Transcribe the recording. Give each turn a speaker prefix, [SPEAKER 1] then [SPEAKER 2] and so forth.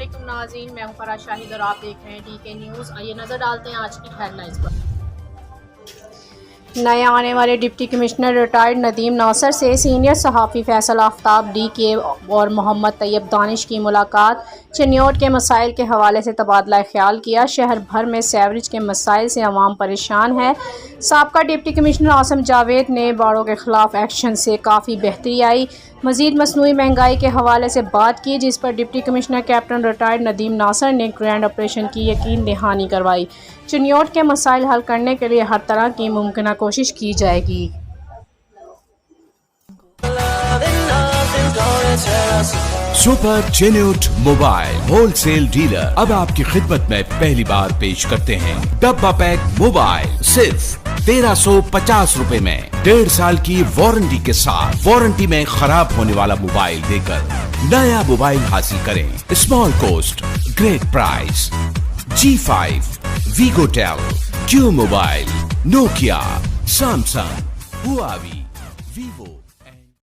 [SPEAKER 1] अस्सलामुअलैकुम नाज़रीन, मैं हूं फराज शाहिद और आप देख रहे हैं डीके न्यूज़। आइए नज़र डालते हैं आज की हेडलाइंस पर। नए आने वाले डिप्टी कमिश्नर रिटायर्ड नदीम नासर से सीनियर सहाफ़ी फैसल आफ्ताब डीके और मोहम्मद तैयब दानिश की मुलाकात। चिन्योट के मसाइल के हवाले से तबादला ख्याल किया। शहर भर में सीवरेज के मसाइल से अवाम परेशान है। साबका डिप्टी कमिश्नर आसम जावेद ने बाड़ों के खिलाफ एक्शन से काफ़ी बेहतरी आई। मज़ीद मसनूई महंगाई के हवाले से बात की, जिस पर deputy commissioner captain retired Nadeem Nasir ने ग्रैंड ऑपरेशन की यकीन दहानी करवाई। चिन्योट के मसाइल हल करने के लिए हर तरह की मुमकिन कोशिश की जाएगी।
[SPEAKER 2] Super Chiniot mobile wholesale dealer अब आपकी खिदमत में पहली बार पेश करते हैं डब्बा पैक मोबाइल सिर्फ 1350 रुपए में 1.5 साल की वारंटी के साथ। वारंटी में खराब होने वाला मोबाइल देकर नया मोबाइल हासिल करें। Small cost great price. G5, Vgotel, Q mobile, Nokia, Samsung, Huawei.